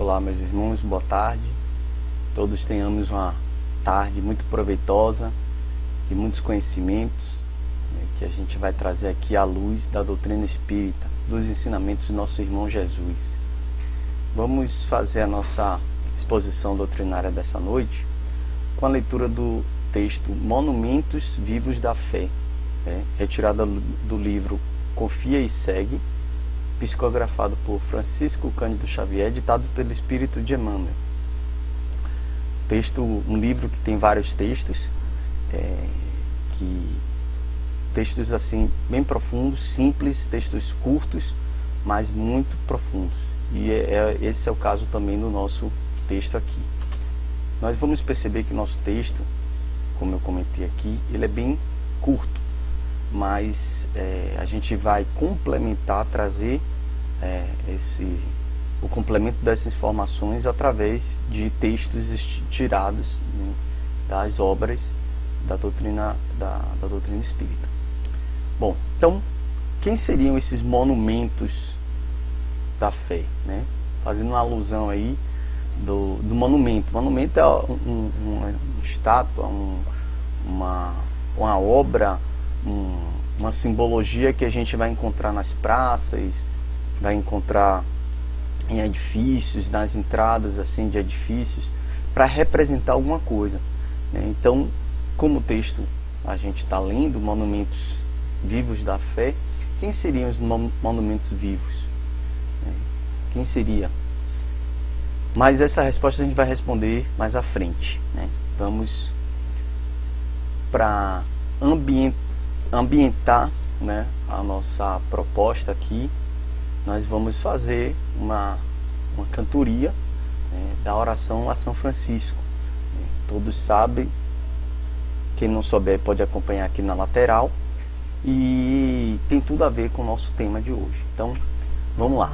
Olá, meus irmãos, boa tarde. Todos tenhamos uma tarde muito proveitosa e muitos conhecimentos que a gente vai trazer aqui à luz da doutrina espírita, dos ensinamentos do nosso irmão Jesus. Vamos fazer a nossa exposição doutrinária dessa noite com a leitura do texto Monumentos Vivos da Fé, retirada do livro Confia e Segue, psicografado por Francisco Cândido Xavier, ditado pelo Espírito de Emmanuel. Um livro que tem vários textos, textos assim bem profundos, simples, textos curtos, mas muito profundos. E esse é o caso também do nosso texto aqui. Nós vamos perceber que o nosso texto, como eu comentei aqui, ele é bem curto, mas a gente vai complementar, trazer o complemento dessas informações através de textos tirados, né, das obras da doutrina espírita. Bom, então, quem seriam esses monumentos da fé, né? Fazendo uma alusão aí do monumento. Monumento é uma estátua, uma obra, uma simbologia que a gente vai encontrar nas praças, vai encontrar em edifícios, nas entradas assim de edifícios, para representar alguma coisa, né? Então, como o texto a gente está lendo, monumentos vivos da fé, quem seriam os monumentos vivos? Quem seria? Mas essa resposta a gente vai responder mais à frente, né? Vamos para ambientar, né, a nossa proposta aqui. Nós vamos fazer uma cantoria, né, da oração a São Francisco. Todos sabem, quem não souber pode acompanhar aqui na lateral, e tem tudo a ver com o nosso tema de hoje. Então, vamos lá.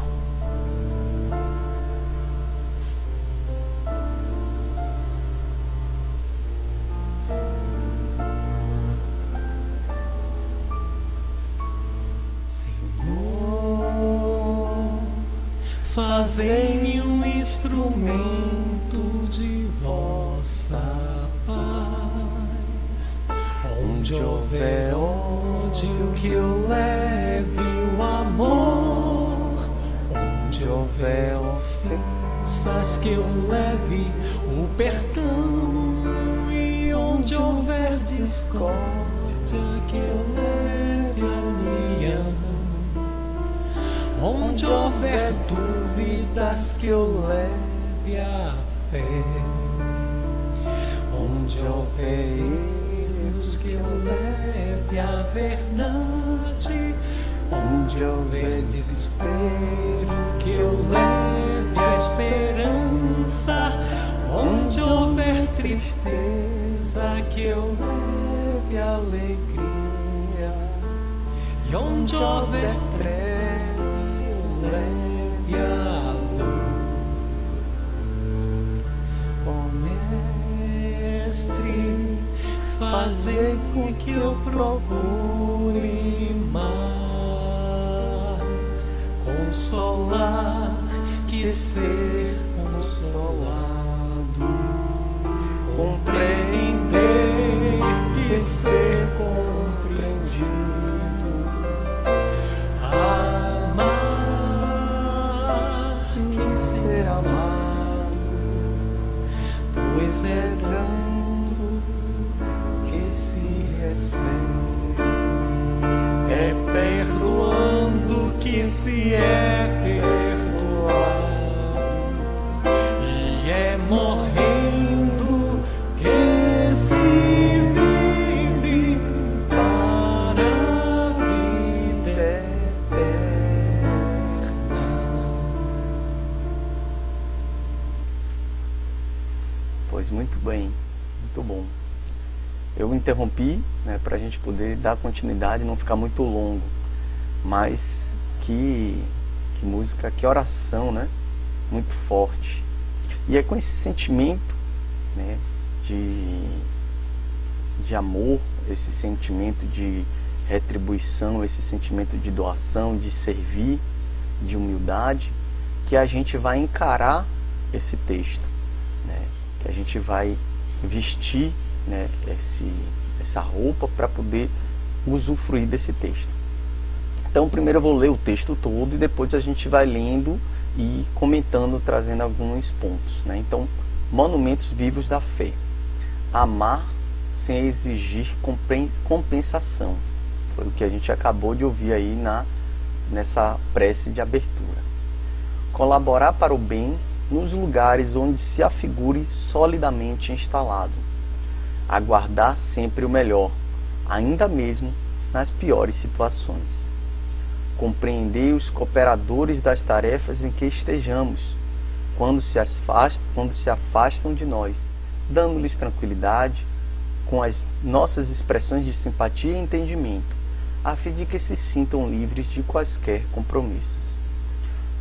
Fazei-me um instrumento de vossa paz. Onde houver ódio, que eu leve o amor. Onde houver ofensas, que eu leve o perdão. E onde houver discórdia, que eu leve a união. Onde houver dúvidas, que eu leve a fé. Onde houver erros, que eu leve a verdade. Onde houver desespero, que eu leve a esperança. Onde houver tristeza, que eu leve a alegria. E onde houver trevas, leve a luz. Ó Mestre, fazei com que eu procure mais consolar que ser consolado, compreender que ser compreendido, pois é dando que se recebe, é perdoando que se é perdoado, e é morrendo que se vive para a vida eterna. Pois muito bem, muito bom. Eu interrompi, né, para a gente poder dar continuidade e não ficar muito longo. Mas que música, que oração, né? Muito forte. E é com esse sentimento, né, de amor, esse sentimento de retribuição, esse sentimento de doação, de servir, de humildade, que a gente vai encarar esse texto, né? Que a gente vai vestir, né, essa roupa para poder usufruir desse texto. Então, primeiro eu vou ler o texto todo e depois a gente vai lendo e comentando, trazendo alguns pontos, né? Então, monumentos vivos da fé. Amar sem exigir compensação. Foi o que a gente acabou de ouvir aí nessa prece de abertura. Colaborar para o bem nos lugares onde se afigure solidamente instalado. Aguardar sempre o melhor, ainda mesmo nas piores situações. Compreender os cooperadores das tarefas em que estejamos, quando se afastam de nós, dando-lhes tranquilidade, com as nossas expressões de simpatia e entendimento, a fim de que se sintam livres de quaisquer compromissos.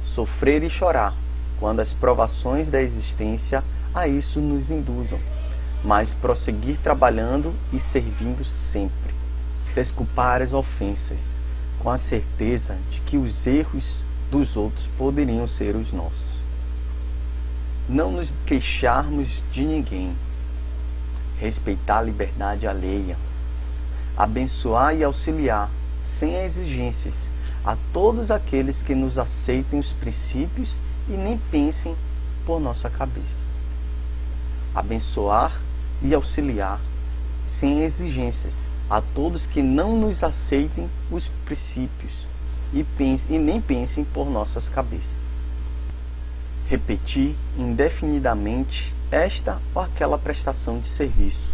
Sofrer e chorar, quando as provações da existência a isso nos induzam, mas prosseguir trabalhando e servindo sempre. Desculpar as ofensas, com a certeza de que os erros dos outros poderiam ser os nossos. Não nos queixarmos de ninguém. Respeitar a liberdade alheia. Abençoar e auxiliar, sem exigências, a todos aqueles que nos aceitem os princípios e nem pensem por nossa cabeça. Abençoar e auxiliar, sem exigências, a todos que não nos aceitem os princípios e nem pensem por nossas cabeças. Repetir indefinidamente esta ou aquela prestação de serviço,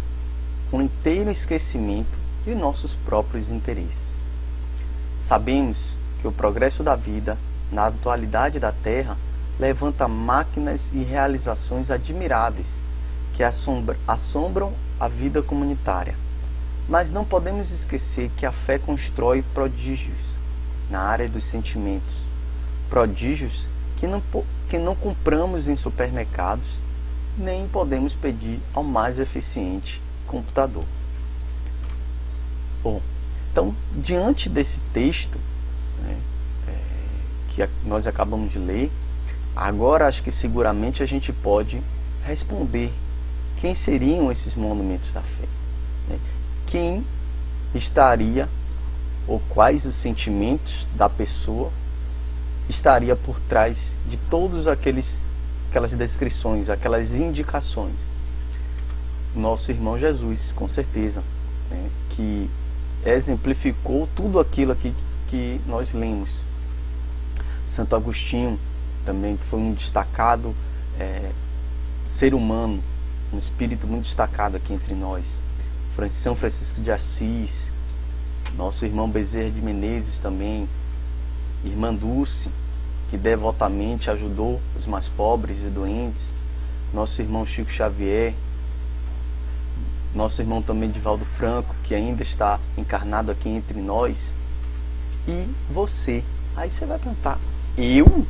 com inteiro esquecimento de nossos próprios interesses. Sabemos que o progresso da vida, na atualidade da Terra, levanta máquinas e realizações admiráveis que assombram a vida comunitária. Mas não podemos esquecer que a fé constrói prodígios na área dos sentimentos. Prodígios que não compramos em supermercados, nem podemos pedir ao mais eficiente computador. Bom, então, diante desse texto, né, que nós acabamos de ler, agora acho que seguramente a gente pode responder quem seriam esses monumentos da fé. Né? Quem estaria, ou quais os sentimentos da pessoa estaria por trás de todas aquelas descrições, aquelas indicações. Nosso irmão Jesus, com certeza, né, que exemplificou tudo aquilo aqui que nós lemos. Santo Agostinho também, que foi um destacado ser humano, um espírito muito destacado aqui entre nós. São Francisco de Assis, nosso irmão Bezerra de Menezes também, irmã Dulce, que devotamente ajudou os mais pobres e doentes, nosso irmão Chico Xavier, nosso irmão também Divaldo Franco, que ainda está encarnado aqui entre nós, e você. Aí você vai perguntar, eu?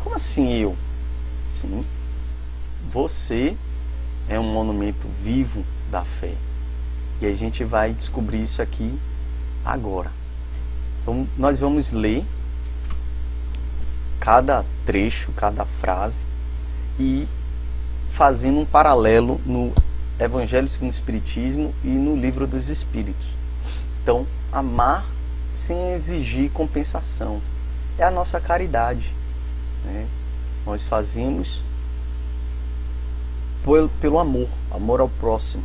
Como assim eu? Sim, você é um monumento vivo da fé. E a gente vai descobrir isso aqui agora. Então, nós vamos ler cada trecho, cada frase e fazendo um paralelo no Evangelho segundo o Espiritismo e no Livro dos Espíritos. Então, amar sem exigir compensação é a nossa caridade, né? Nós fazemos pelo amor ao próximo.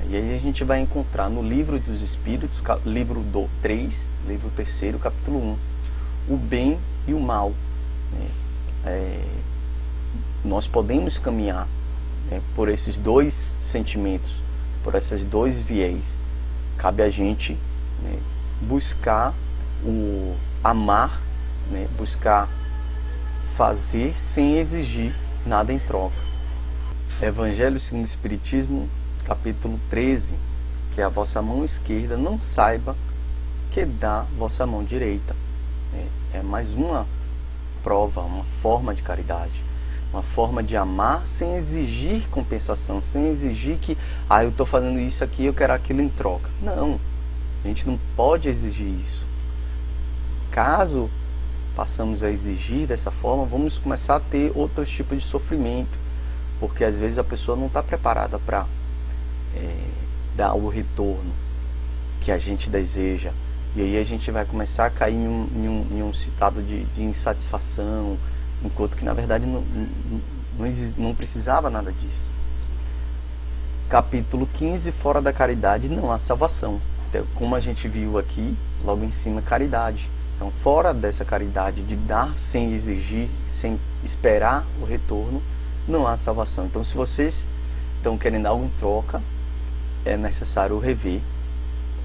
E aí a gente vai encontrar no Livro dos Espíritos, livro 3, livro 3º, capítulo 1, o bem e o mal. Nós podemos caminhar por esses dois sentimentos, por esses dois viés. Cabe a gente buscar o amar, buscar fazer sem exigir nada em troca. Evangelho segundo o Espiritismo, capítulo 13, que a vossa mão esquerda não saiba que dá vossa mão direita. É mais uma prova, uma forma de caridade, uma forma de amar sem exigir compensação, sem exigir que eu estou fazendo isso aqui, eu quero aquilo em troca. Não, a gente não pode exigir isso. Caso passamos a exigir dessa forma, vamos começar a ter outros tipos de sofrimento, porque às vezes a pessoa não está preparada para dar o retorno que a gente deseja, e aí a gente vai começar a cair em um estado de insatisfação, enquanto que na verdade não precisava nada disso. Capítulo 15, fora da caridade não há salvação. Então, como a gente viu aqui, logo em cima, caridade. Então, fora dessa caridade de dar sem exigir, sem esperar o retorno, não há salvação. Então, se vocês estão querendo algo em troca, é necessário rever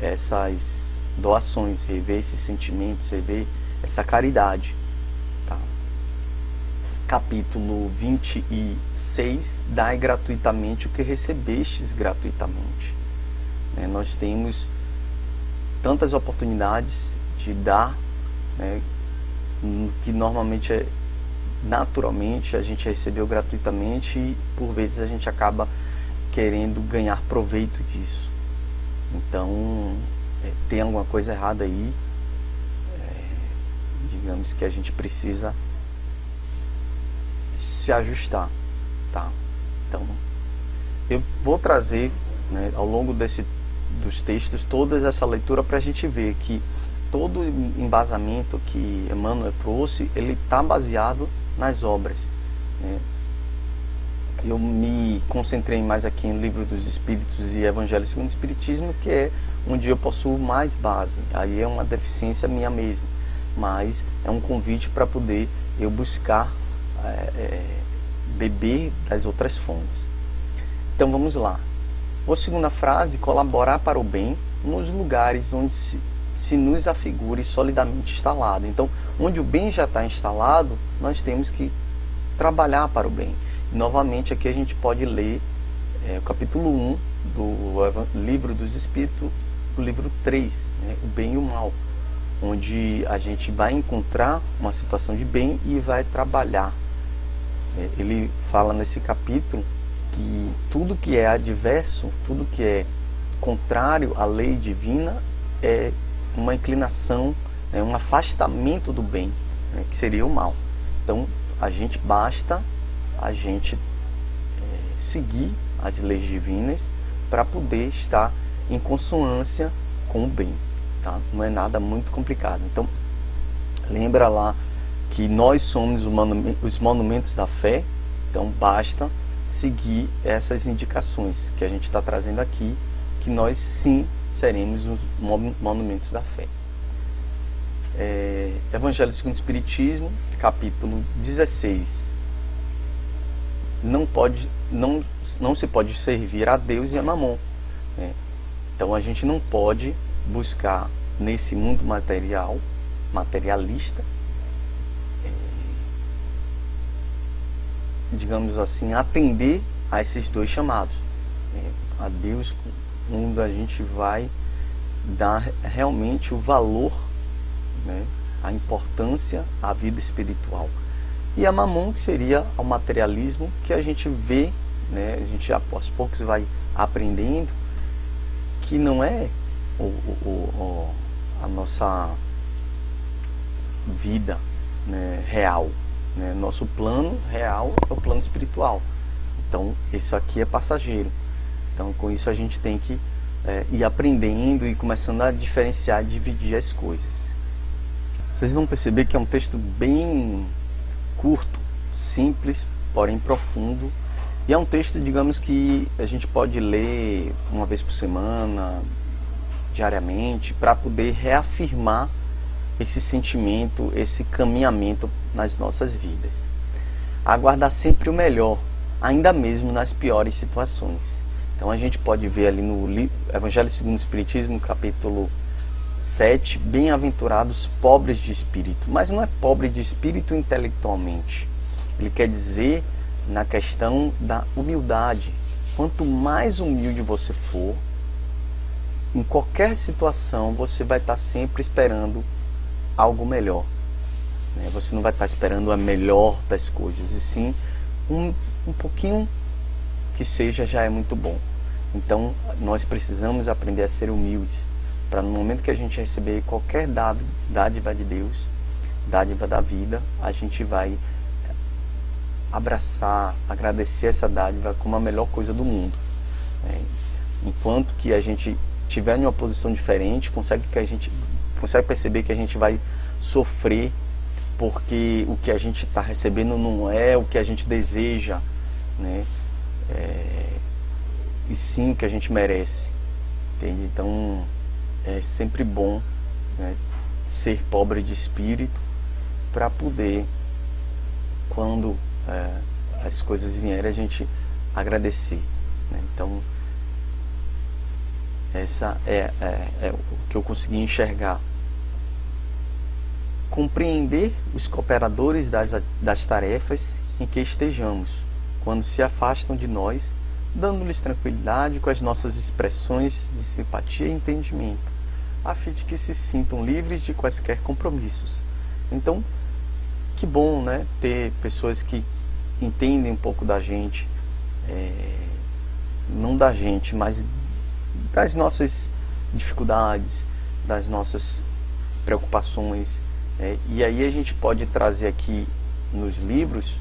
essas doações, rever esses sentimentos, rever essa caridade. Tá? Capítulo 26, dai gratuitamente o que recebestes gratuitamente. Nós temos tantas oportunidades de dar, que normalmente naturalmente a gente recebeu gratuitamente, e por vezes a gente acaba querendo ganhar proveito disso. Então tem alguma coisa errada aí, digamos que a gente precisa se ajustar, tá? Então eu vou trazer, ao longo dos textos toda essa leitura para a gente ver que todo o embasamento que Emmanuel trouxe, ele está baseado nas obras. Eu me concentrei mais aqui em Livro dos Espíritos e Evangelho segundo o Espiritismo, que é onde eu possuo mais base. Aí é uma deficiência minha mesmo, mas é um convite para poder eu buscar beber das outras fontes. Então vamos lá. A segunda frase, colaborar para o bem nos lugares onde se nos afigure solidamente instalado. Então, onde o bem já está instalado, nós temos que trabalhar para o bem. E, novamente, aqui a gente pode ler o capítulo 1 do Livro dos Espíritos, o livro 3, o bem e o mal, onde a gente vai encontrar uma situação de bem e vai trabalhar. Ele fala nesse capítulo que tudo que é adverso, tudo que é contrário à lei divina é uma inclinação, um afastamento do bem, que seria o mal. Então, basta a gente seguir as leis divinas para poder estar em consonância com o bem, tá? Não é nada muito complicado. Então, lembra lá que nós somos os monumentos da fé, então basta seguir essas indicações que a gente está trazendo aqui, que nós sim seremos os monumentos da fé. Evangelho segundo o Espiritismo, capítulo 16. Não se pode servir a Deus e a Mamon. Então a gente não pode buscar nesse mundo materialista, digamos assim, atender a esses dois chamados, a Deus, onde a gente vai dar realmente o valor, a importância à vida espiritual, e a Mamon, que seria o materialismo que a gente vê, a gente já aos poucos vai aprendendo que não é a nossa vida real. Nosso plano real é o plano espiritual. Então, isso aqui é passageiro. Então, com isso a gente tem que ir aprendendo e começando a diferenciar, dividir as coisas. Vocês vão perceber que é um texto bem curto, simples, porém profundo. E é um texto, digamos, que a gente pode ler uma vez por semana, diariamente, para poder reafirmar esse sentimento, esse caminhamento nas nossas vidas. Aguardar sempre o melhor, ainda mesmo nas piores situações. Então a gente pode ver ali no Evangelho segundo o Espiritismo, capítulo 7, bem-aventurados pobres de espírito. Mas não é pobre de espírito intelectualmente. Ele quer dizer na questão da humildade. Quanto mais humilde você for, em qualquer situação você vai estar sempre esperando algo melhor. Você não vai estar esperando a melhor das coisas, e sim um pouquinho que seja, já é muito bom. Então nós precisamos aprender a ser humildes, para no momento que a gente receber qualquer dádiva de Deus, dádiva da vida, a gente vai abraçar, agradecer essa dádiva como a melhor coisa do mundo. Enquanto que a gente estiver em uma posição diferente, consegue perceber que a gente vai sofrer porque o que a gente está recebendo não é o que a gente deseja, né? E sim o que a gente merece, entende? Então é sempre bom, né, ser pobre de espírito para poder, quando as coisas vierem, a gente agradecer, né? Então essa é o que eu consegui enxergar. Compreender os cooperadores das tarefas em que estejamos, quando se afastam de nós, dando-lhes tranquilidade com as nossas expressões de simpatia e entendimento, a fim de que se sintam livres de quaisquer compromissos. Então, que bom, né, ter pessoas que entendem um pouco da gente, não da gente, mas das nossas dificuldades, das nossas preocupações. E aí a gente pode trazer aqui nos livros,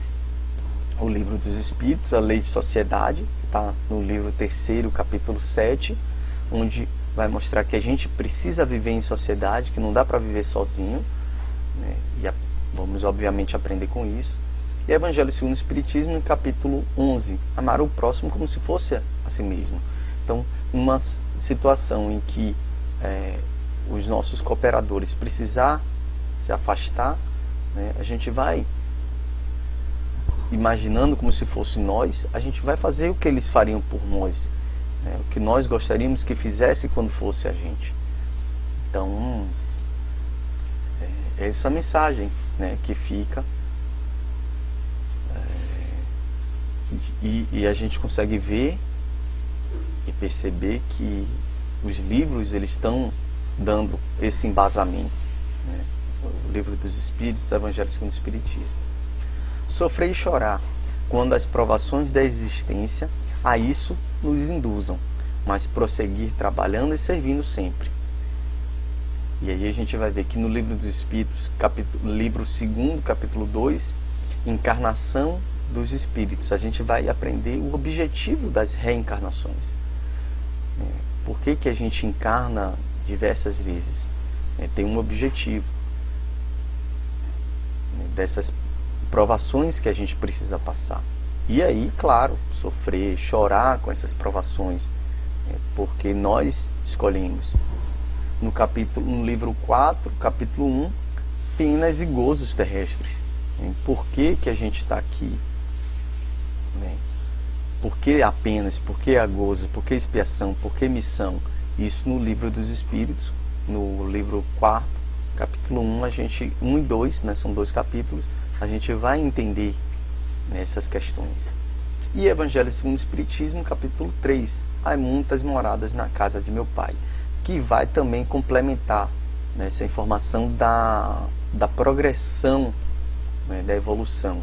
o Livro dos Espíritos, a Lei de Sociedade, que está no livro 3º, capítulo 7, onde vai mostrar que a gente precisa viver em sociedade, que não dá para viver sozinho, né? E vamos obviamente aprender com isso. E Evangelho segundo o Espiritismo, no capítulo 11, amar o próximo como se fosse a si mesmo. Então, uma situação em que os nossos cooperadores precisar se afastar, né, a gente vai imaginando como se fosse nós, a gente vai fazer o que eles fariam por nós, né, o que nós gostaríamos que fizesse quando fosse a gente. Então, é essa mensagem, né, que fica, e a gente consegue ver e perceber que os livros, eles estão dando esse embasamento, né? O Livro dos Espíritos, Evangelho segundo o Espiritismo. Sofrer e chorar quando as provações da existência a isso nos induzam, mas prosseguir trabalhando e servindo sempre. E aí a gente vai ver que no Livro dos Espíritos, livro 2º, capítulo 2, Encarnação dos Espíritos, a gente vai aprender o objetivo das reencarnações. Por que a gente encarna diversas vezes? Tem um objetivo, dessas provações que a gente precisa passar. E aí, claro, sofrer, chorar com essas provações, porque nós escolhemos. No livro 4, capítulo 1, penas e gozos terrestres. Por que a gente está aqui? Por que apenas? Por que a gozos? Por que expiação? Por que missão? Isso no Livro dos Espíritos, no livro 4, capítulo 1, 1 e 2, né, são 2 capítulos, a gente vai entender nessas questões. E Evangelho segundo o Espiritismo, capítulo 3, há muitas moradas na casa de meu Pai, que vai também complementar, né, essa informação da progressão, né, da evolução.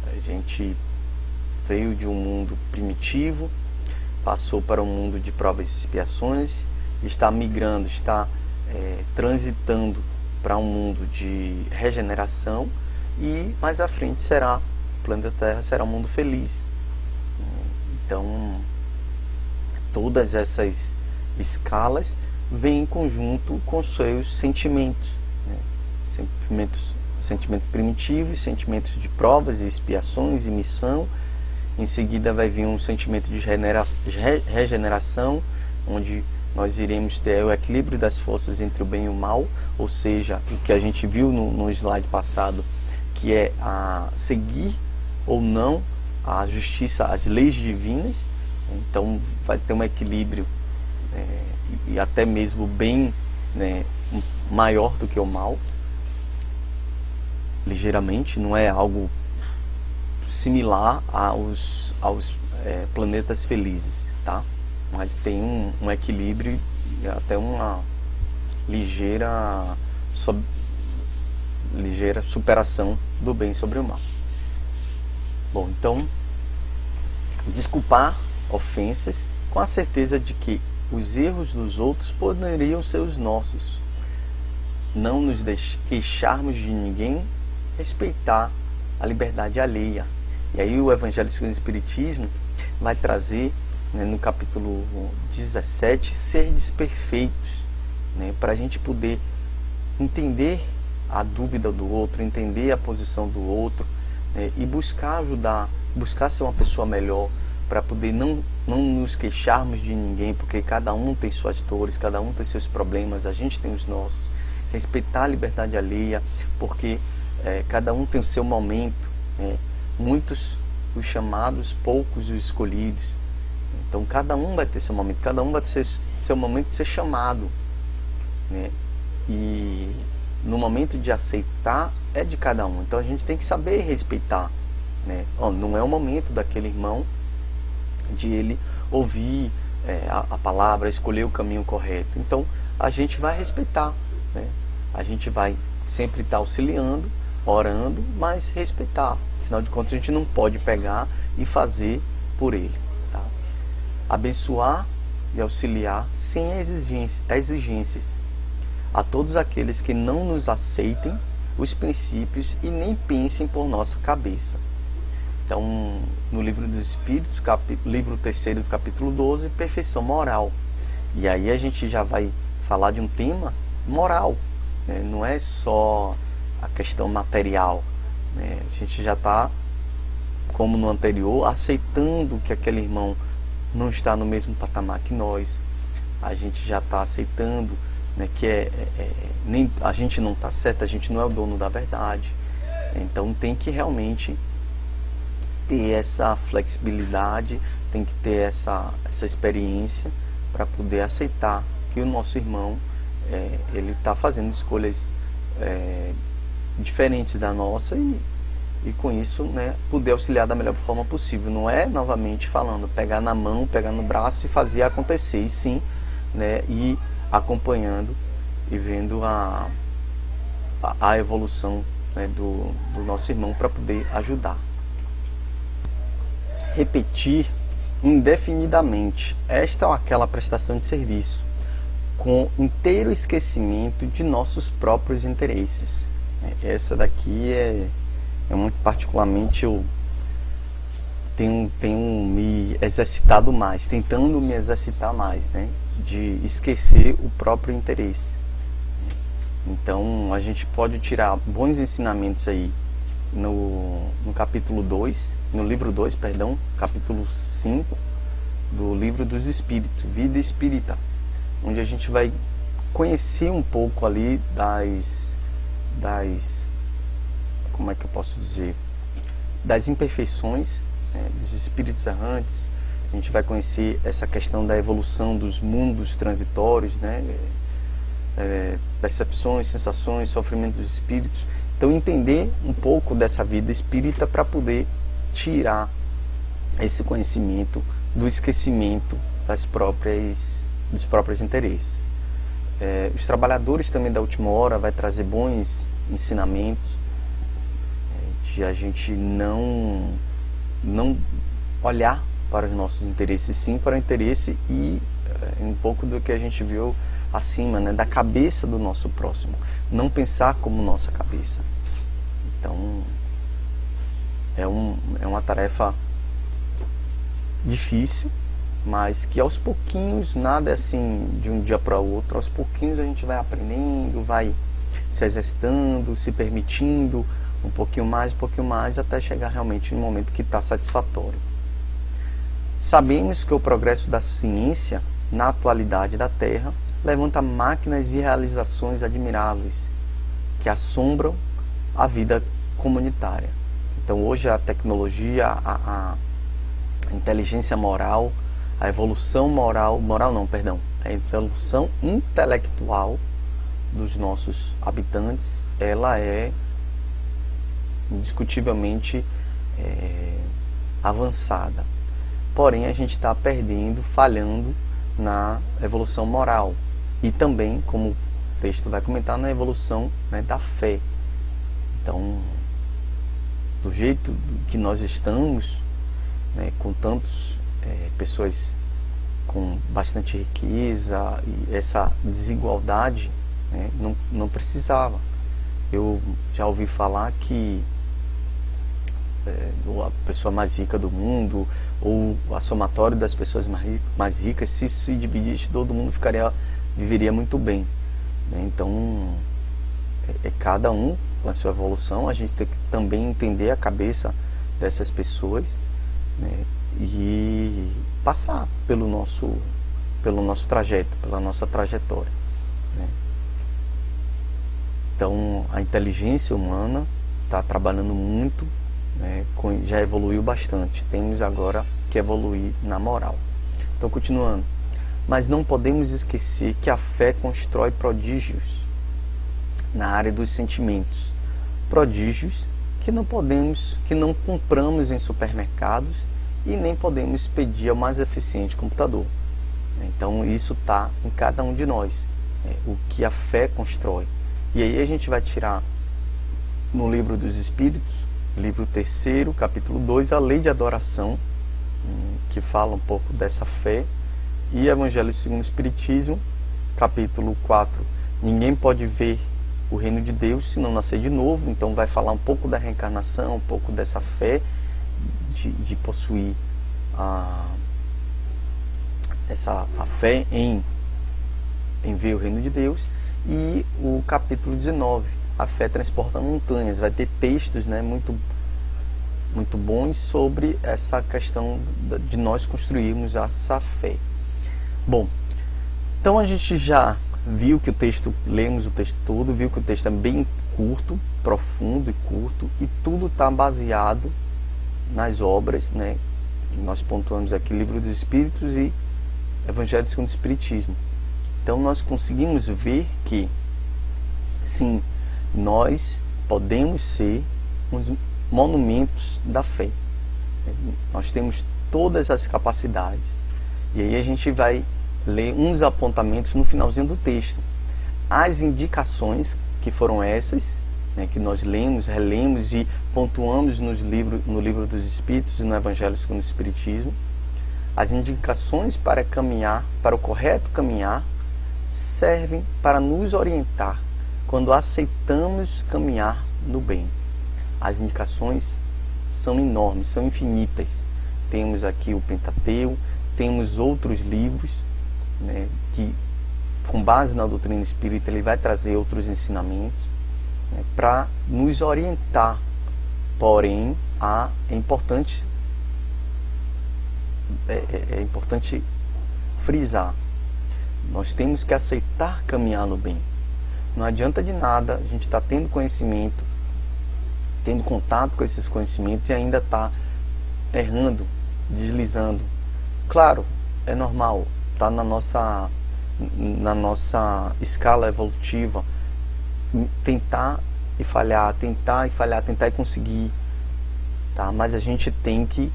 A gente veio de um mundo primitivo, passou para um mundo de provas e expiações, está migrando, está transitando para um mundo de regeneração, e mais à frente o planeta Terra será um mundo feliz. Então, todas essas escalas vêm em conjunto com seus sentimentos, né? Sentimentos primitivos, sentimentos de provas e expiações e missão. Em seguida vai vir um sentimento de regeneração, onde nós iremos ter o equilíbrio das forças entre o bem e o mal, ou seja, o que a gente viu no slide passado, que é a seguir ou não a justiça, as leis divinas. Então vai ter um equilíbrio, e até mesmo o bem, né, maior do que o mal, ligeiramente, não é algo similar aos planetas felizes, tá? Mas tem um equilíbrio e até uma ligeira superação do bem sobre o mal. Bom, então, desculpar ofensas com a certeza de que os erros dos outros poderiam ser os nossos. não nos queixarmos de ninguém, respeitar a liberdade alheia. E aí o Evangelho segundo o Espiritismo vai trazer, né, no capítulo 17, seres perfeitos, né, para a gente poder entender a dúvida do outro, entender a posição do outro, né, e buscar ajudar, buscar ser uma pessoa melhor, para poder não nos queixarmos de ninguém, porque cada um tem suas dores, cada um tem seus problemas, a gente tem os nossos. Respeitar a liberdade alheia, porque cada um tem o seu momento, muitos os chamados, poucos os escolhidos. Então cada um vai ter seu momento, cada um vai ter seu momento de ser chamado, né? E no momento de aceitar é de cada um, então a gente tem que saber respeitar, né? Não é o momento daquele irmão de ele ouvir a palavra, escolher o caminho correto, então a gente vai respeitar, né? A gente vai sempre estar auxiliando, orando, mas respeitar. Afinal de contas, a gente não pode pegar e fazer por ele, tá? Abençoar e auxiliar sem exigências a todos aqueles que não nos aceitem os princípios e nem pensem por nossa cabeça. Então, no Livro dos Espíritos, livro 3º, capítulo 12, perfeição moral. E aí a gente já vai falar de um tema moral, né? Não é só a questão material, né? A gente já está, como no anterior, aceitando que aquele irmão não está no mesmo patamar que nós. A gente já está aceitando, né, que nem a gente não está certo, a gente não é o dono da verdade. Então tem que realmente ter essa flexibilidade, tem que ter essa experiência para poder aceitar que o nosso irmão ele está fazendo escolhas diferentes da nossa e com isso, né, poder auxiliar da melhor forma possível. Não é, novamente falando, pegar na mão, pegar no braço e fazer acontecer, e sim, né, ir acompanhando e vendo a evolução, né, do nosso irmão para poder ajudar. Repetir indefinidamente esta ou aquela prestação de serviço, com inteiro esquecimento de nossos próprios interesses. Essa daqui é muito particularmente eu tenho me exercitado mais, tentando me exercitar mais, né, de esquecer o próprio interesse. Então a gente pode tirar bons ensinamentos aí no capítulo 2, no livro 2, perdão, capítulo 5 do Livro dos Espíritos, Vida Espírita, onde a gente vai conhecer um pouco ali das como é que eu posso dizer, das imperfeições, né, dos espíritos errantes. A gente vai conhecer essa questão da evolução dos mundos transitórios, né, percepções, sensações, sofrimento dos espíritos. Então entender um pouco dessa vida espírita para poder tirar esse conhecimento do esquecimento dos próprios interesses. Os trabalhadores também da última hora vai trazer bons ensinamentos, de a gente não olhar para os nossos interesses, sim para o interesse e um pouco do que a gente viu acima, né, da cabeça do nosso próximo, não pensar como nossa cabeça. Então é uma tarefa difícil, mas que aos pouquinhos, nada é assim de um dia para o outro, aos pouquinhos a gente vai aprendendo, vai se exercitando, se permitindo um pouquinho mais, até chegar realmente no momento que está satisfatório. Sabemos que o progresso da ciência na atualidade da Terra levanta máquinas e realizações admiráveis que assombram a vida comunitária. Então hoje a tecnologia, a inteligência moral, a evolução a evolução intelectual dos nossos habitantes, ela é indiscutivelmente avançada. Porém a gente está perdendo, falhando na evolução moral e também, como o texto vai comentar, na evolução, né, da fé. Então, do jeito que nós estamos, né, com tantas pessoas com bastante riqueza e essa desigualdade, né? Não precisava. Eu já ouvi falar que a pessoa mais rica do mundo, ou a somatória das pessoas mais ricas, se isso se dividisse, todo mundo viveria muito bem, né? Então, cada um com a sua evolução. A gente tem que também entender a cabeça dessas pessoas, né? E passar pelo nosso trajeto, pela nossa trajetória, né? Então, a inteligência humana está trabalhando muito, né? Já evoluiu bastante. Temos agora que evoluir na moral. Então, continuando. Mas não podemos esquecer que a fé constrói prodígios na área dos sentimentos. Prodígios que não compramos em supermercados e nem podemos pedir ao mais eficiente computador. Então, isso está em cada um de nós, o que a fé constrói. E aí a gente vai tirar no Livro dos Espíritos, livro 3º, capítulo 2, a lei de adoração, que fala um pouco dessa fé, e Evangelho segundo o Espiritismo, capítulo 4, ninguém pode ver o reino de Deus se não nascer de novo. Então vai falar um pouco da reencarnação, um pouco dessa fé de possuir a fé em ver o reino de Deus. E o capítulo 19, a fé transporta montanhas. Vai ter textos, né, muito bons sobre essa questão de nós construirmos essa fé. Bom, então a gente já viu que o texto, lemos o texto todo, viu que o texto é bem curto, profundo e curto, e tudo está baseado nas obras, né? Nós pontuamos aqui Livro dos Espíritos e Evangelho segundo o Espiritismo. Então nós conseguimos ver que, sim, nós podemos ser uns monumentos da fé. Nós temos todas as capacidades. E aí a gente vai ler uns apontamentos no finalzinho do texto. As indicações que foram essas, né, que nós lemos, relemos e pontuamos no Livro dos Espíritos e no Evangelho segundo o Espiritismo. As indicações para caminhar, para o correto caminhar, servem para nos orientar quando aceitamos caminhar no bem. As indicações são enormes, são infinitas. Temos aqui o Pentateuco, temos outros livros, né, que com base na doutrina espírita ele vai trazer outros ensinamentos, né, para nos orientar. Porém, é importante frisar, nós temos que aceitar caminhar no bem. Não adianta de nada a gente estar tendo conhecimento, tendo contato com esses conhecimentos e ainda estar errando, deslizando. Claro, é normal, está na nossa escala evolutiva, tentar e falhar, tentar e conseguir, tá? Mas a gente tem que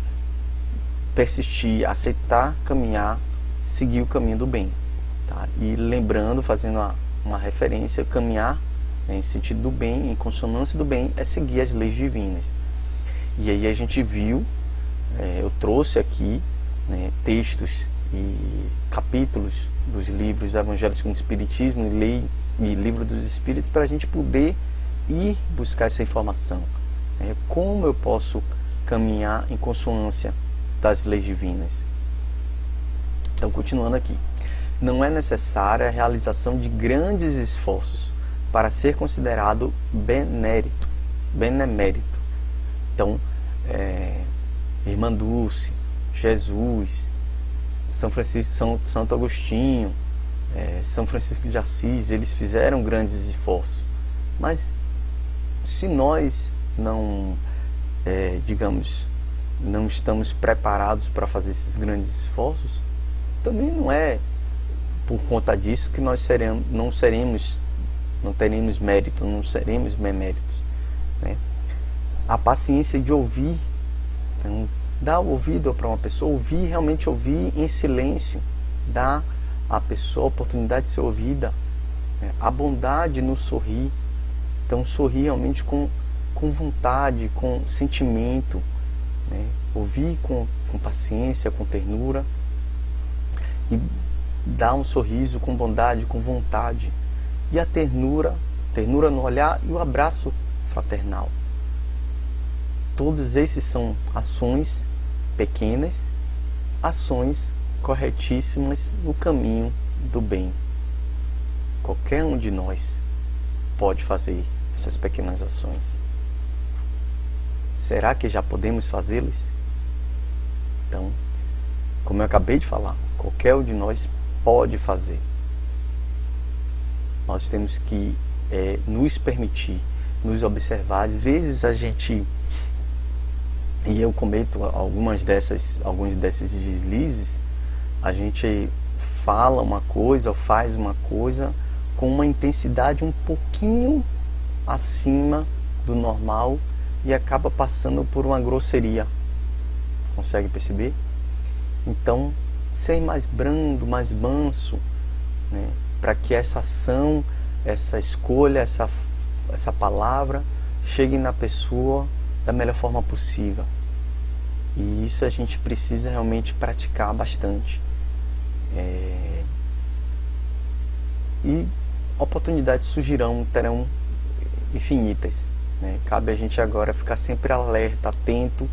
persistir, aceitar caminhar, seguir o caminho do bem, tá? E lembrando, fazendo uma referência, caminhar, né, em sentido do bem, em consonância do bem, é seguir as leis divinas. E aí a gente viu, eu trouxe aqui, né, textos e capítulos dos livros Evangelho segundo o Espiritismo e Livro dos Espíritos, para a gente poder ir buscar essa informação, né? Como eu posso caminhar em consonância das leis divinas? Então, continuando aqui, não é necessária a realização de grandes esforços para ser considerado benemérito. Então, Irmã Dulce, Jesus, São Francisco, Santo Agostinho, São Francisco de Assis, eles fizeram grandes esforços. Mas se nós não, não estamos preparados para fazer esses grandes esforços, também não é por conta disso que nós não teremos mérito, não seremos meméritos, né? A paciência de ouvir, então, dá o ouvido para uma pessoa, realmente ouvir em silêncio, dá à pessoa a oportunidade de ser ouvida, né? A bondade no sorrir, então sorrir realmente com vontade, com sentimento, né? Ouvir com paciência, com ternura, e dar um sorriso com bondade, com vontade, e a ternura no olhar e o abraço fraternal. Todos esses são ações pequenas, ações corretíssimas no caminho do bem. Qualquer um de nós pode fazer essas pequenas ações. Será que já podemos fazê-las? Então, como eu acabei de falar, qualquer um de nós pode fazer. Nós temos que nos permitir, nos observar. Às vezes a gente, e eu cometo alguns desses deslizes, a gente fala uma coisa ou faz uma coisa com uma intensidade um pouquinho acima do normal e acaba passando por uma grosseria. Consegue perceber? Então, ser mais brando, mais manso, né, para que essa ação, essa escolha, essa palavra chegue na pessoa da melhor forma possível. E isso a gente precisa realmente praticar bastante. E oportunidades surgirão, terão infinitas, né? Cabe a gente agora ficar sempre alerta, atento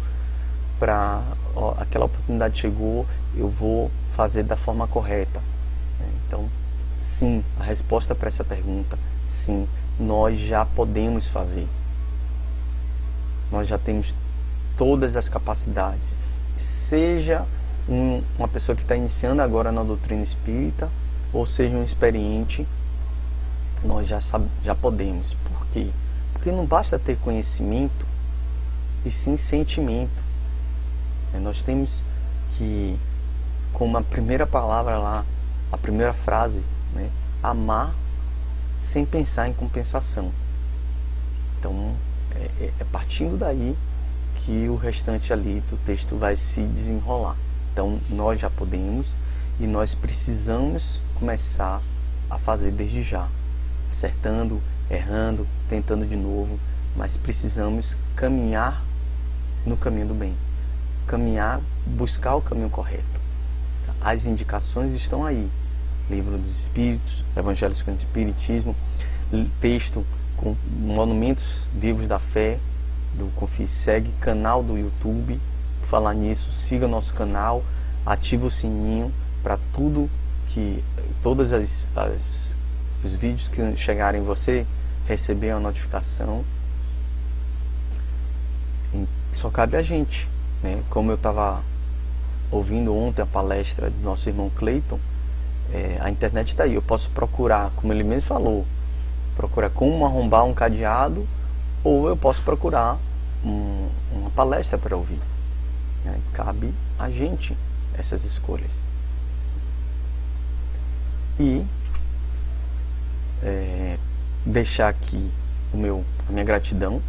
para aquela oportunidade chegou, eu vou fazer da forma correta, né? Então, sim, a resposta para essa pergunta, sim, nós já podemos fazer. Nós já temos todas as capacidades. Seja uma pessoa que está iniciando agora na doutrina espírita, ou seja um experiente, nós já podemos. Por quê? Porque não basta ter conhecimento, e sim sentimento. Nós temos que, como a primeira palavra lá, a primeira frase, né, amar sem pensar em compensação. Então, é partindo daí que o restante ali do texto vai se desenrolar. Então, nós já podemos e nós precisamos começar a fazer desde já. Acertando, errando, tentando de novo, mas precisamos caminhar no caminho do bem. Caminhar, buscar o caminho correto. As indicações estão aí. Livro dos Espíritos, Evangelhos com o Espiritismo, texto com monumentos vivos da fé, do Confie Segue, canal do YouTube. Por falar nisso, siga nosso canal, ative o sininho para todos os vídeos que chegarem você receber a notificação. E só cabe a gente, né? Como eu estava ouvindo ontem a palestra do nosso irmão Cleiton, a internet está aí, eu posso procurar, como ele mesmo falou, procurar como arrombar um cadeado, ou eu posso procurar uma palestra para ouvir, né? Cabe a gente essas escolhas. E deixar aqui a minha gratidão,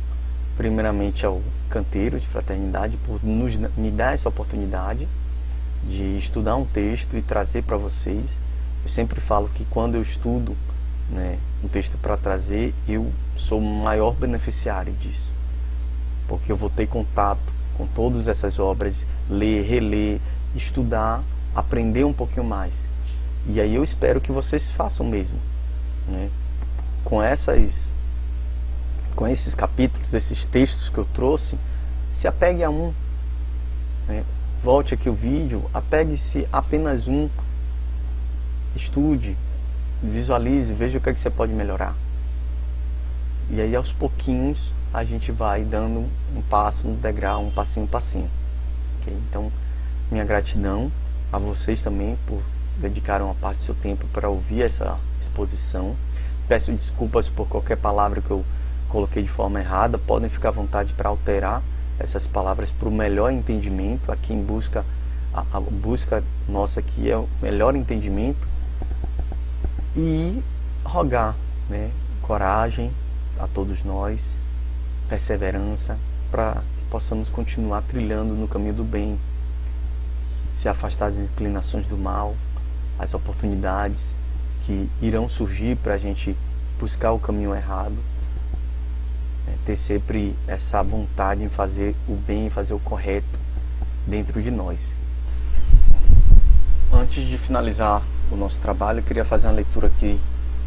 primeiramente ao Canteiro de Fraternidade por me dar essa oportunidade de estudar um texto e trazer para vocês. Eu sempre falo que quando eu estudo, né, um texto para trazer, eu sou o maior beneficiário disso, porque eu vou ter contato com todas essas obras, ler, reler, estudar, aprender um pouquinho mais. E aí eu espero que vocês façam mesmo, né? Com esses capítulos, esses textos que eu trouxe, se apegue a um, né? Volte aqui o vídeo, apegue-se a apenas um, estude, visualize, veja o que é que você pode melhorar. E aí aos pouquinhos a gente vai dando um passo, um degrau, um passinho, okay? Então, minha gratidão a vocês também por dedicar uma parte do seu tempo para ouvir essa exposição. Peço desculpas por qualquer palavra que eu coloquei de forma errada. Podem ficar à vontade para alterar essas palavras para o melhor entendimento. Aqui em busca, a busca nossa aqui é o melhor entendimento. E rogar, né, coragem a todos nós, perseverança, para que possamos continuar trilhando no caminho do bem, se afastar das inclinações do mal, as oportunidades que irão surgir para a gente buscar o caminho errado, né, ter sempre essa vontade em fazer o bem, fazer o correto dentro de nós. Antes de finalizar o nosso trabalho, eu queria fazer uma leitura aqui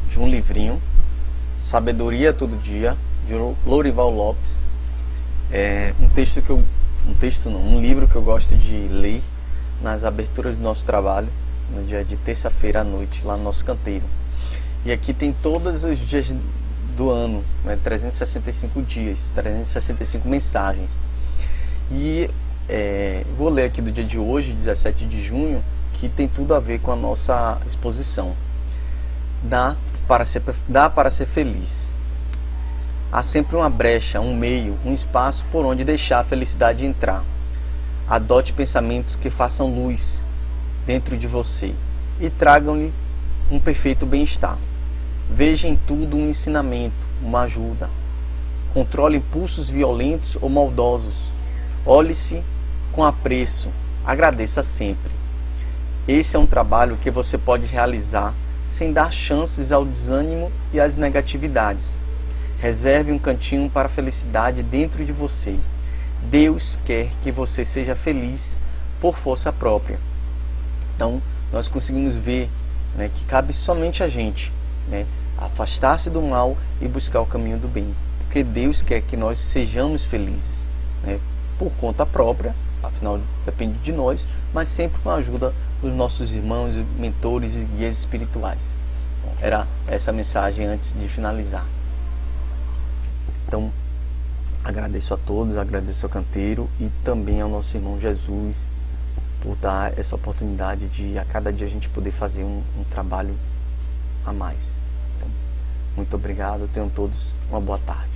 de um livrinho Sabedoria Todo Dia, de Lorival Lopes. É um livro que eu gosto de ler nas aberturas do nosso trabalho, no dia de terça-feira à noite, lá no nosso canteiro. E aqui tem todos os dias do ano, 365 dias, 365 mensagens. E vou ler aqui do dia de hoje, 17 de junho, que tem tudo a ver com a nossa exposição. Dá para ser feliz. Há sempre uma brecha, um meio, um espaço por onde deixar a felicidade entrar. Adote pensamentos que façam luz dentro de você e tragam-lhe um perfeito bem-estar. Veja em tudo um ensinamento, uma ajuda. Controle impulsos violentos ou maldosos. Olhe-se com apreço. Agradeça sempre. Esse é um trabalho que você pode realizar sem dar chances ao desânimo e às negatividades. Reserve um cantinho para a felicidade dentro de você. Deus quer que você seja feliz por força própria. Então, nós conseguimos ver, que cabe somente a gente, afastar-se do mal e buscar o caminho do bem. Porque Deus quer que nós sejamos felizes, por conta própria, afinal depende de nós, mas sempre com a ajuda dos nossos irmãos, mentores e guias espirituais. Bom, era essa a mensagem antes de finalizar. Então, agradeço a todos, agradeço ao canteiro e também ao nosso irmão Jesus por dar essa oportunidade de a cada dia a gente poder fazer um trabalho a mais. Então, muito obrigado, tenham todos uma boa tarde.